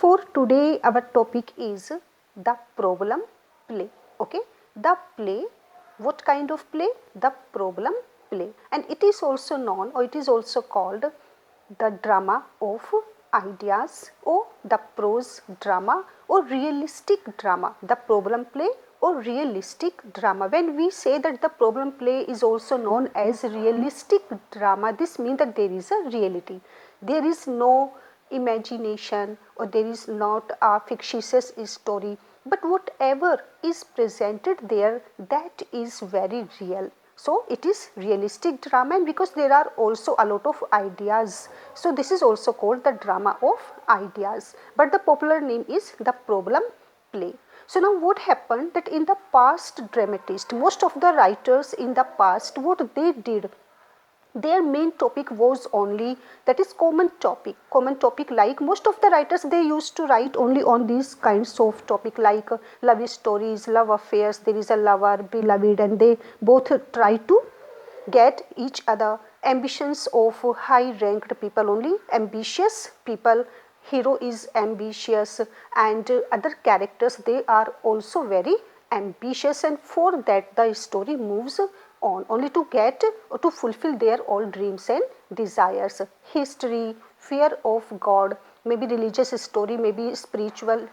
For today our topic is the problem play. Okay, the play, what kind of play? The problem play, and it is also known, or it is also called the drama of ideas, or the prose drama, or realistic drama. The problem play or realistic drama. When we say that the problem play is also known as realistic drama, this means that there is a reality. There is no imagination, or there is not a fictitious story, but whatever is presented there, that is very real. So it is realistic drama, and because there are also a lot of ideas, so this is also called the drama of ideas, but the popular name is the problem play. So now what happened, that in the past dramatists, most of the writers in the past, what they did, their main topic was only, that is common topic, like most of the writers, they used to write only on these kinds of topic, like love stories, love affairs, there is a lover, beloved, and they both try to get each other. Ambitions of high ranked people, only ambitious people, hero is ambitious, and other characters, they are also very ambitious, and for that the story moves on, only to get or to fulfill their all dreams and desires. History, fear of God, maybe religious story, maybe spiritual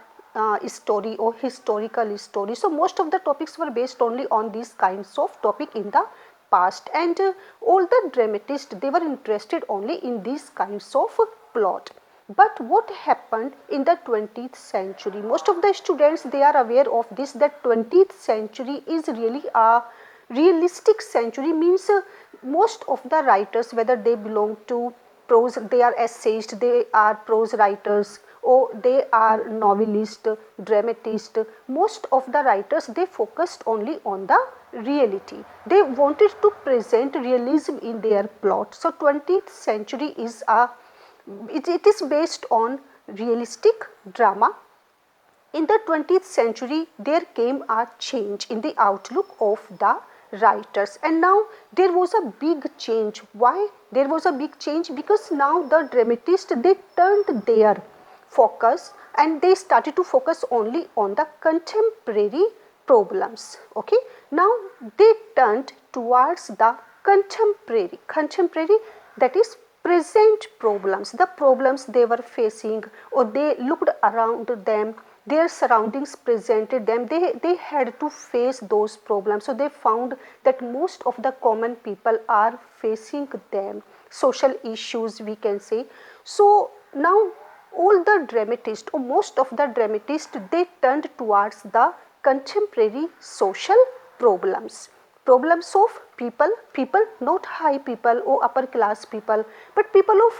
story, or historical story. So most of the topics were based only on these kinds of topic in the past, and all the dramatists, they were interested only in these kinds of plot. But what happened in the 20th century, most of the students, they are aware of this, that 20th century is really a realistic century, means most of the writers, whether they belong to prose, they are essayists, they are prose writers, or they are novelist, dramatist, most of the writers, they focused only on the reality. They wanted to present realism in their plot. So 20th century is it is based on realistic drama. In the 20th century, there came a change in the outlook of the writers, and now there was a big change. Why there was a big change? Because now the dramatists, they turned their focus, and they started to focus only on the contemporary problems. Okay, now they turned towards the contemporary, that is present problems, the problems they were facing, or they looked around them, their surroundings presented them, they had to face those problems. So they found that most of the common people are facing them, social issues, we can say. So now all the dramatists, or most of the dramatists, they turned towards the contemporary social problems of people not high people or upper class people, but people of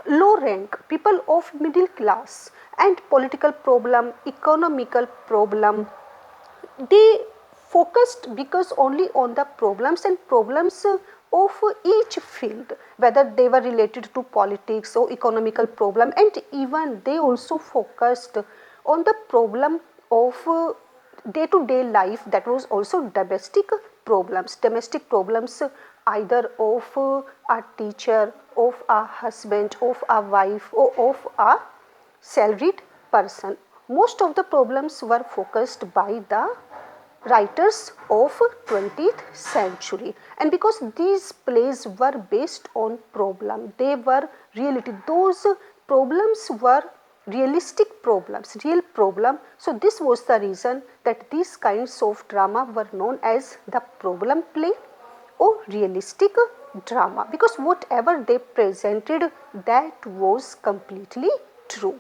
low rank, people of middle class, and political problem, economical problem. They focused because only on the problems, and problems of each field, whether they were related to politics or economical problem, and even they also focused on the problem of day to day life, that was also domestic problems, either of a teacher, of a husband, of a wife, or of a salaried person. Most of the problems were focused by the writers of 20th century, and because these plays were based on problem, they were reality, those problems were realistic problems, real problem. So this was the reason that these kinds of drama were known as the problem play or realistic drama, because whatever they presented, that was completely true.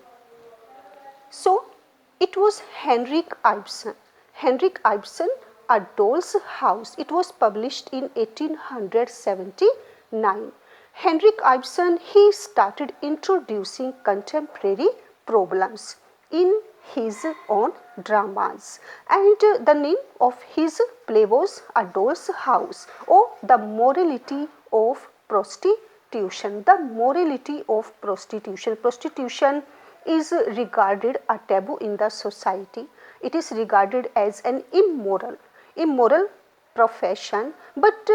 So it was Henrik Ibsen. Henrik Ibsen, A Doll's House. It was published in 1879. Henrik Ibsen, he started introducing contemporary problems in his own dramas, and the name of his play was A Doll's House, or The Morality of Prostitution. The morality of prostitution. Prostitution is regarded a taboo in the society. It is regarded as an immoral profession, but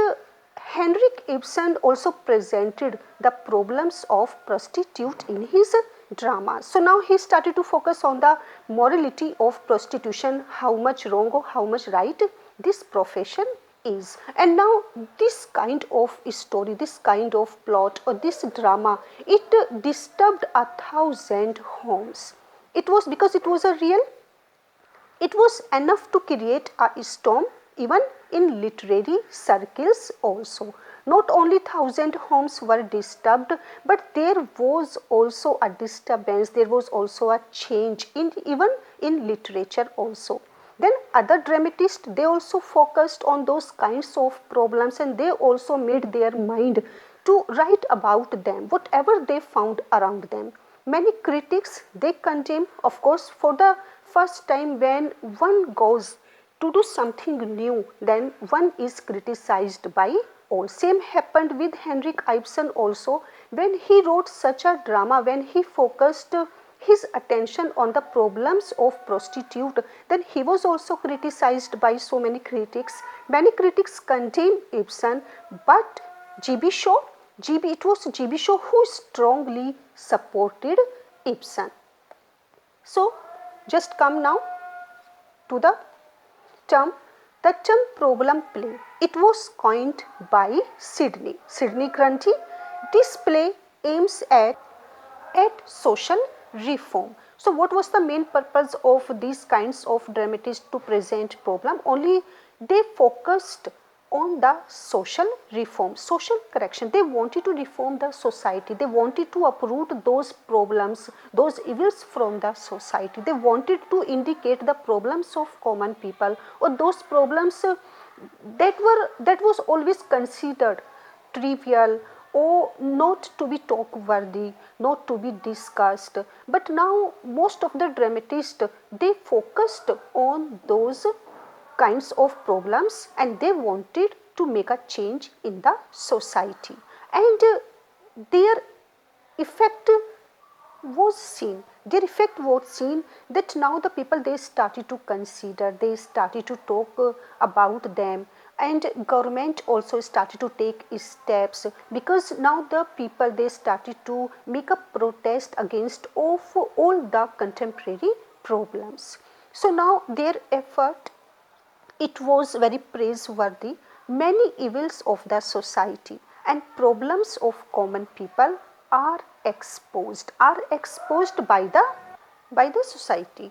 Henrik Ibsen also presented the problems of prostitute in his drama. So now he started to focus on the morality of prostitution, how much wrong or how much right this profession is. And now this kind of story, this kind of plot or this drama, it disturbed 1,000 homes. It was because it was a real, it was enough to create a storm even in literary circles also. Not only 1,000 homes were disturbed, but there was also a disturbance, there was also a change in even in literature also. Then other dramatists, they also focused on those kinds of problems and they also made their mind to write about them, whatever they found around them. Many critics, they condemn, of course, for the first time when one goes to do something new, then one is criticized by all. Same happened with Henrik Ibsen also, when he wrote such a drama, when he focused his attention on the problems of prostitute, then he was also criticized by so many critics. Many critics condemned Ibsen, but G.B. Shaw, it was G.B. Shaw who strongly supported Ibsen. So just come now to the term problem play. It was coined by Sidney Grundy. This play aims at social reform. So what was the main purpose of these kinds of dramatists to present problem? Only they focused on the social reform, social correction. They wanted to reform the society. They wanted to uproot those problems, those evils from the society. They wanted to indicate the problems of common people, or those problems that was always considered trivial or not to be talk worthy, not to be discussed. But now most of the dramatists, they focused on those kinds of problems and they wanted to make a change in the society, and their effect was seen. Their effect was seen that now the people, they started to consider, they started to talk about them, and government also started to take steps, because now the people, they started to make a protest against of all the contemporary problems. So now their effort, it was very praiseworthy. Many evils of the society and problems of common people are exposed by the society,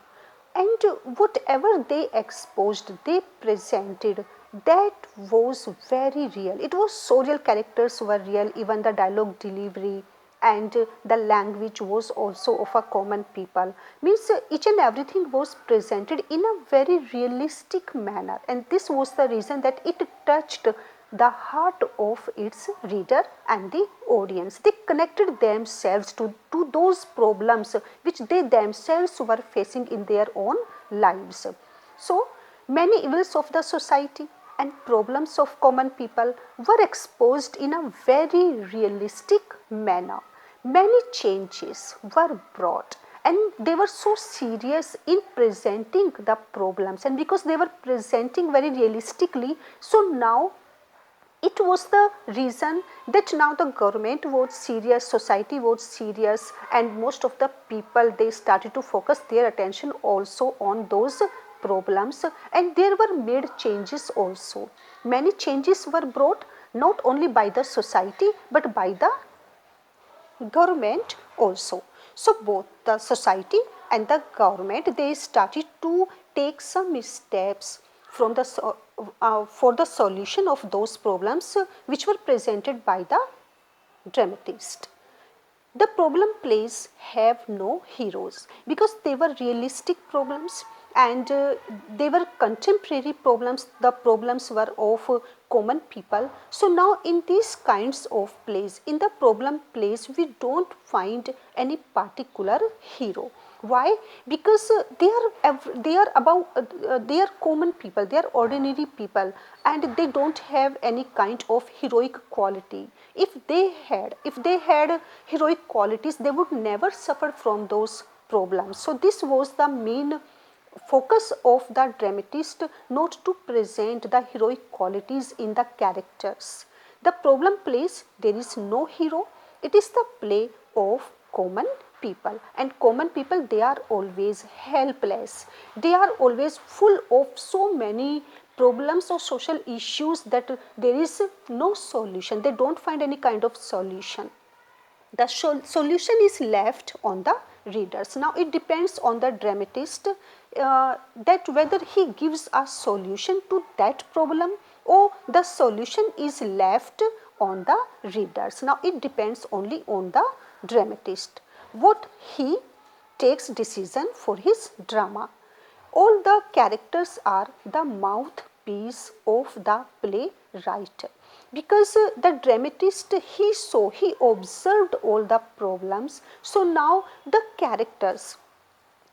and whatever they exposed, they presented, that was very real. It was so real, characters were real, even the dialogue delivery and the language was also of a common people. Means each and everything was presented in a very realistic manner, and this was the reason that it touched the heart of its reader and the audience. They connected themselves to those problems which they themselves were facing in their own lives. So many evils of the society and problems of common people were exposed in a very realistic manner. Many changes were brought, and they were so serious in presenting the problems, and because they were presenting very realistically, so now it was the reason that now the government was serious, society was serious, and most of the people, they started to focus their attention also on those problems, and there were made changes also. Many changes were brought not only by the society but by the government also. So both the society and the government, they started to take some steps from the for the solution of those problems which were presented by the dramatist. The problem plays have no heroes because they were realistic problems, and they were contemporary problems. The problems were of common people. So now in these kinds of plays, in the problem plays, we don't find any particular hero. Why? Because they are about they are common people, they are ordinary people, and they don't have any kind of heroic quality. If they had heroic qualities, they would never suffer from those problems. So this was the main focus of the dramatist, not to present the heroic qualities in the characters. The problem plays, there is no hero. It is the play of common people, and common people, they are always helpless, they are always full of so many problems or social issues that there is no solution, they don't find any kind of solution. The solution is left on the readers. Now it depends on the dramatist that whether he gives a solution to that problem or the solution is left on the readers. Now it depends only on the dramatist what he takes decision for his drama. All the characters are the mouthpiece of the playwright, because the dramatist he observed all the problems. So now the characters,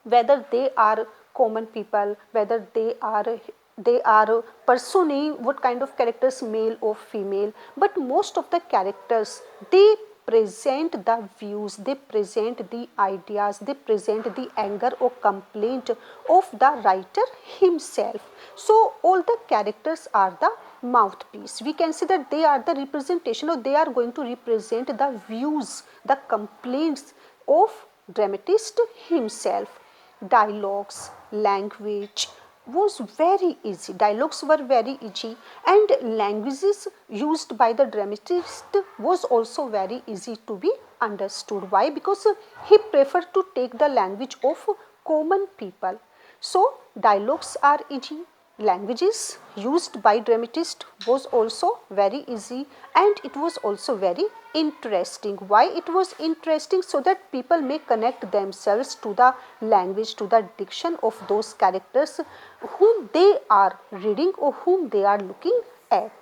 whether they are common people, whether they are personae, what kind of characters, male or female, but most of the characters, they present the views, they present the ideas, they present the anger or complaint of the writer himself. So all the characters are the mouthpiece. We can say that they are the representation, or they are going to represent the views, the complaints of dramatist himself. Dialogues, language was very easy, dialogues were very easy, and languages used by the dramatist was also very easy to be understood. Why? Because he preferred to take the language of common people. So dialogues are easy, languages used by dramatist was also very easy, and it was also very interesting. Why it was interesting? So that people may connect themselves to the language, to the diction of those characters whom they are reading or whom they are looking at.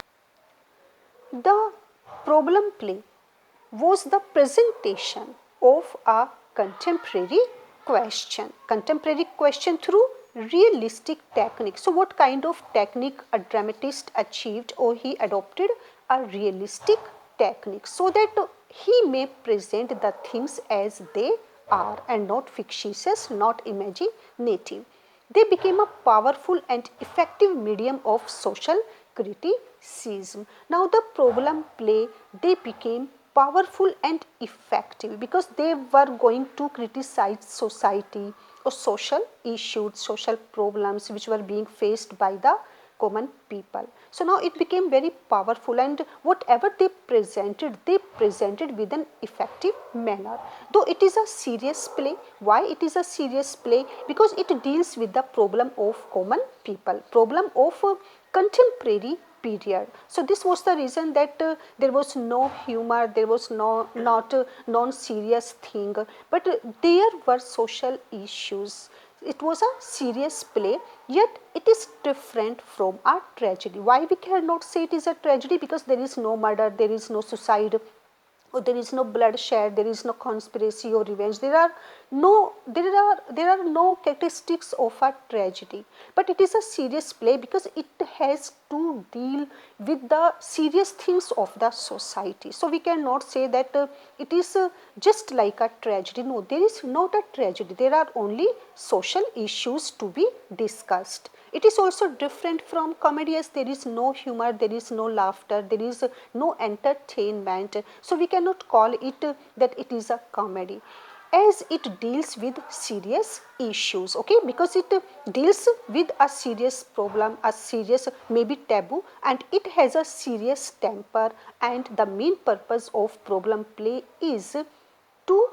The problem play was the presentation of a contemporary question through realistic technique. So what kind of technique a dramatist achieved, or he adopted a realistic technique, so that he may present the things as they are and not fictitious, not imaginative. They became a powerful and effective medium of social criticism. Now the problem play, they became powerful and effective because they were going to criticize society or social issues, social problems which were being faced by the common people. So now it became very powerful, and whatever they presented with an effective manner. Though it is a serious play. Why it is a serious play? Because it deals with the problem of common people, problem of contemporary period. So this was the reason that there was no humor, there was not non-serious thing, but there were social issues. It was a serious play, yet it is different from a tragedy. Why we cannot say it is a tragedy? Because there is no murder, there is no suicide, or there is no bloodshed, there is no conspiracy or revenge. There are no characteristics of a tragedy. But it is a serious play because it has to deal with the serious things of the society. So we cannot say that it is just like a tragedy. No, there is not a tragedy. There are only social issues to be discussed. It is also different from comedy, as there is no humor, there is no laughter, there is no entertainment. So we cannot call it that it is a comedy, as it deals with serious issues, okay, because it deals with a serious problem, a serious maybe taboo, and it has a serious temper, and the main purpose of problem play is to,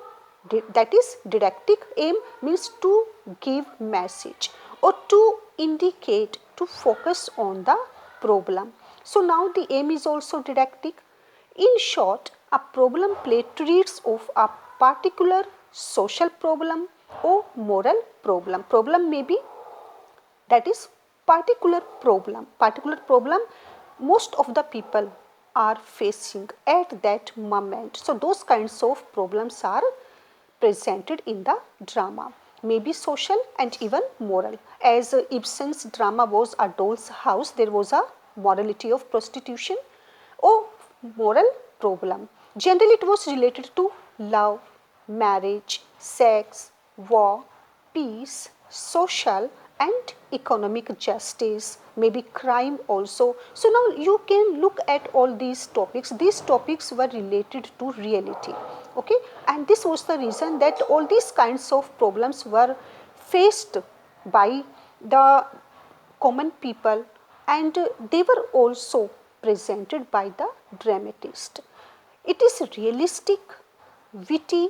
that is didactic aim, means to give message or to indicate, to focus on the problem. So now the aim is also didactic. In short, a problem play treats of a particular social problem or moral problem. Problem may be, that is particular problem most of the people are facing at that moment. So those kinds of problems are presented in the drama, maybe social and even moral. As Ibsen's drama was A Doll's House, there was a morality of prostitution or moral problem. Generally it was related to love, marriage, sex, war, peace, social and economic justice, maybe crime also. So now you can look at all these topics. These topics were related to reality. okay, and this was the reason that all these kinds of problems were faced by the common people, and they were also presented by the dramatist. It is realistic, witty,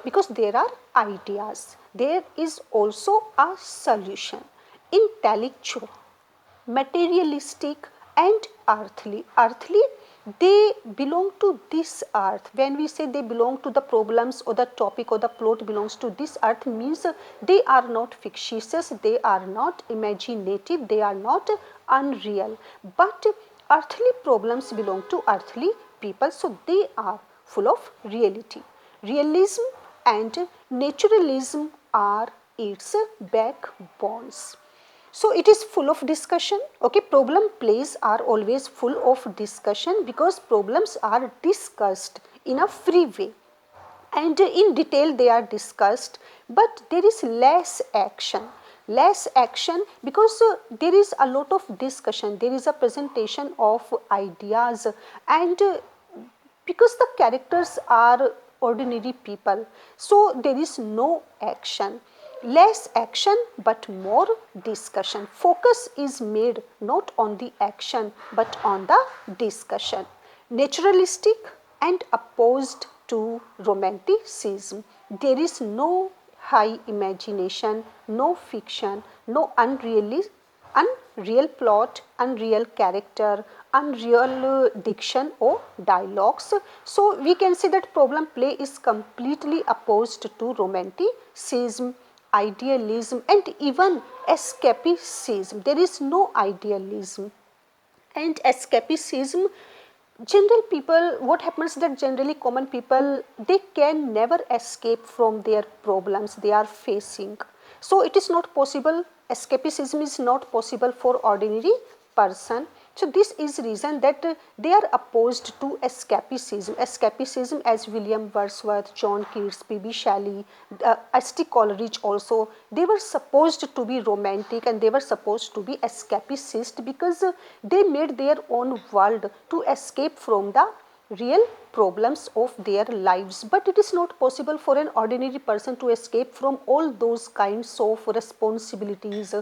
because there are ideas. There is also a solution. Intellectual, materialistic and earthly. Earthly, they belong to this earth. When we say they belong to the problems or the topic or the plot belongs to this earth, means they are not fictitious, they are not imaginative, they are not unreal, but earthly problems belong to earthly people, so they are full of reality. Realism and naturalism are its backbones. So it is full of discussion, okay. Problem plays are always full of discussion because problems are discussed in a free way and in detail they are discussed, but there is less action because there is a lot of discussion, there is a presentation of ideas, and because the characters are ordinary people, so there is no action. Less action but more discussion. Focus is made not on the action but on the discussion. Naturalistic and opposed to romanticism. There is no high imagination, no fiction, no unreal plot, unreal character, unreal diction or dialogues. So we can say that problem play is completely opposed to romanticism, idealism and even escapism. There is no idealism and escapism. General people, what happens that generally common people, they can never escape from their problems they are facing. So it is not possible, escapism is not possible for ordinary person. So this is reason that they are opposed to escapism. Escapism, as William Wordsworth, John Keats, P.B. Shelley, S.T. Coleridge also, they were supposed to be romantic and they were supposed to be escapist because they made their own world to escape from the real problems of their lives. But it is not possible for an ordinary person to escape from all those kinds of responsibilities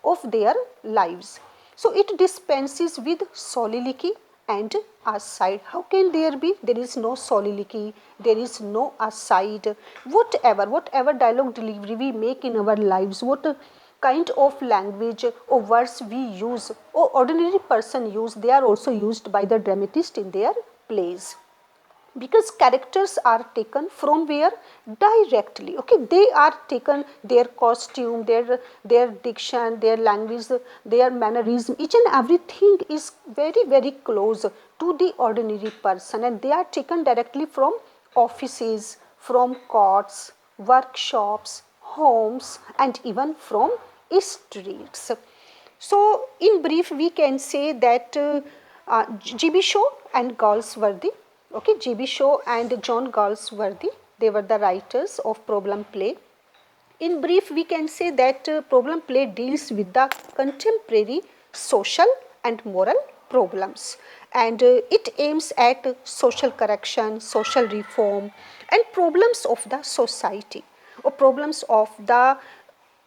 of their lives. So it dispenses with soliloquy and aside. How can there be? There is no soliloquy, there is no aside. Whatever dialogue delivery we make in our lives, what kind of language or words we use or ordinary person use, they are also used by the dramatist in their plays, because characters are taken from where? Directly, okay. They are taken, their costume, their diction, their language, their mannerism, each and everything is very close to the ordinary person, and they are taken directly from offices, from courts, workshops, homes and even from streets. So in brief we can say that G.B. Shaw and Galsworthy, okay, G.B. Shaw and John Galsworthy, they were the writers of problem play. In brief we can say that problem play deals with the contemporary social and moral problems, and it aims at social correction, social reform and problems of the society or problems of the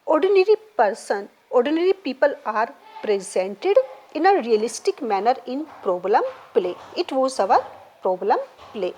ordinary person. Ordinary people are presented in a realistic manner in problem play. It was our problem play.